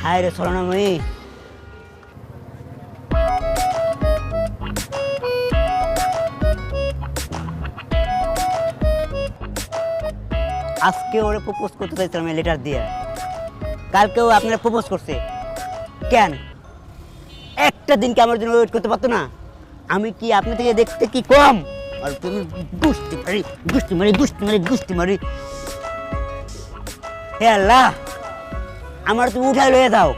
হায় রে সোনামণি, আজকে ওরে প্রপোজ করতে চাইছিলাম লেটার দিয়ে, কালকেও আপনারা প্রপোজ করছে। কেন একটা দিন কি আমার জন্য ওয়েট করতে পারতো না? আমি কি আপনি থেকে দেখতে কি কম? আর তুমি গুষ্টি মারি গুষ্টি মারি গুষ্টি মারি গুষ্টি মারি। হে আল্লাহ, আমার তুমি উঠাই লয়ে দাও।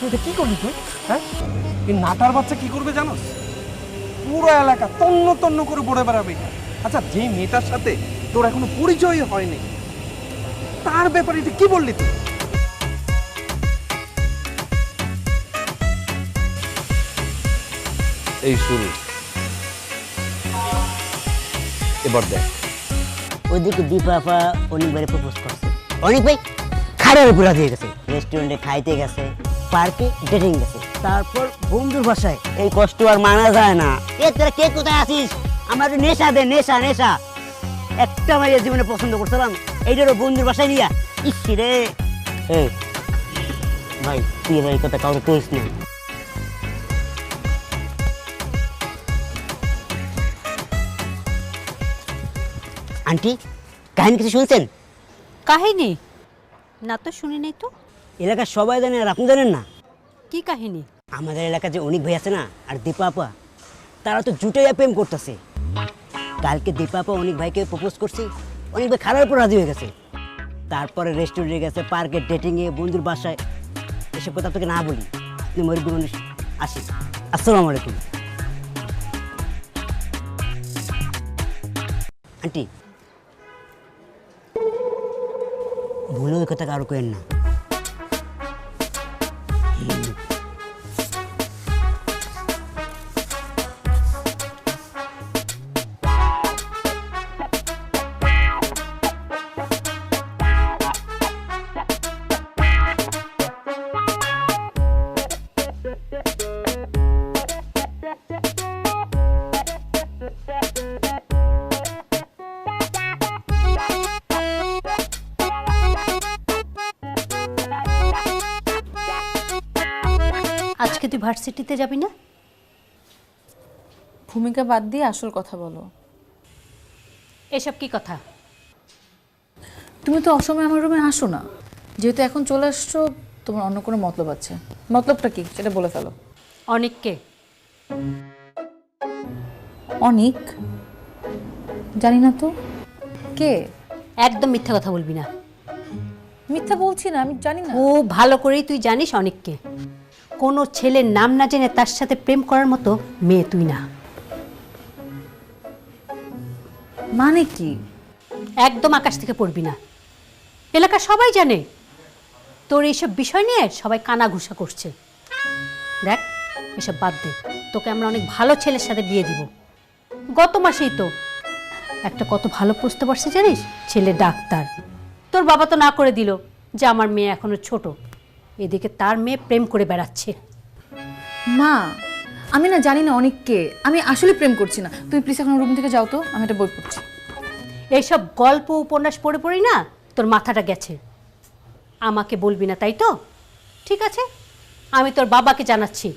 এটা কি করবি তুই? হ্যাঁ, এই নাটার বাচ্চা কি করবে জানোস? পুরো এলাকা তন্ন তন্ন করে পড়ে বেড়াবে। আচ্ছা, যে মেয়েটার সাথে তোর এখনো পরিচয় হয়নি, তার ব্যাপারে তুই কি বললি? তুই এই শুরু, এবার দেখ। ওইদিকে দীপাপা অনেকবারে প্রপোজ করছে, অনেক ভাই খাড়ার উপরে দিয়ে গেছে, রেস্টুরেন্টে খাইতে গেছে, পার্কে ডেটিং গেছে, তারপর বন্ধুর বাসায়। এই কষ্ট আর মানা যায় না। এ তোরা কে কোথায় আছিস? আমার নেশা দে, নেশা নেশা। একটা মাইয়া জীবনে পছন্দ করছিলাম, এইটারও বন্ধুর বাসায় নিয়া। ইসি রে ভাই, তুই এবার এই কথা কাউকে কইস না। আন্টি, কাহিনী কিছু শুনছেন? কাহিনী না তো শুনি নাই তো। এলাকার সবাই জানে আর আপনি জানেন না? কি কাহিনী? আমাদের এলাকায় যে অনেক ভাই আছে না, আর দীপাপা, তারা তো জুটাইয়া প্রেম করতেছে। কালকে দীপাপা অনেক ভাইকে প্রপোজ করছে, অনেক ভাই খারাপ উপর রাজি হয়ে গেছে। তারপরে রেস্টুরেন্টে গেছে, পার্কে ডেটিংয়ে, বন্ধুর বাসায়। এসব কথা তোকে না বলি, আপনি মরিবুল আসি। আসসালামু আলাইকুম আন্টি, ভুলে ওই কথা কারো কেন না। আজকে তুই ভার্সিটিতে যাবি না? ভূমিকা বাদ দিয়ে আসল কথা বলো। এসব কি কথা? তুমি তো অসময়ে আমার রুমে আসো না, যেহেতু এখন চলে আসছো, তোমার অন্য কোনো মতলব আছে। মতলবটা কি সেটা বলে ফেলো। অনেককে অনেক? জানি না তো কে। একদম মিথ্যা কথা বলবি না। মিথ্যা বলছি না, আমি জানি না। ও ভালো করেই তুই জানিস অনেককে। কোনো ছেলের নাম না জেনে তার সাথে প্রেম করার মতো মেয়ে তুই না। মানে কি? একদম আকাশ থেকে পড়বি না। এলাকা সবাই জানে তোর এইসব বিষয় নিয়ে সবাই কানা ঘুষা করছে। দেখ, এসব বাদ দে, তোকে আমরা অনেক ভালো ছেলের সাথে বিয়ে দিব। গত মাসেই তো একটা কত ভালো প্রস্তাব আসছে জানিস, ছেলে ডাক্তার। তোর বাবা তো না করে দিল যে আমার মেয়ে এখনো ছোট। এদিকে তার মেয়ে প্রেম করে বেড়াচ্ছে। মা, আমি না জানি না অনেককে, আমি আসলে প্রেম করছি না। তুই প্লিজ এখন রুম থেকে যাও তো, আমি একটা বই পড়ছি। এইসব গল্প উপন্যাস পড়ে পড়ি না তোর মাথাটা গেছে। আমাকে বলবি না তাই তো? ঠিক আছে, আমি তোর বাবাকে জানাচ্ছি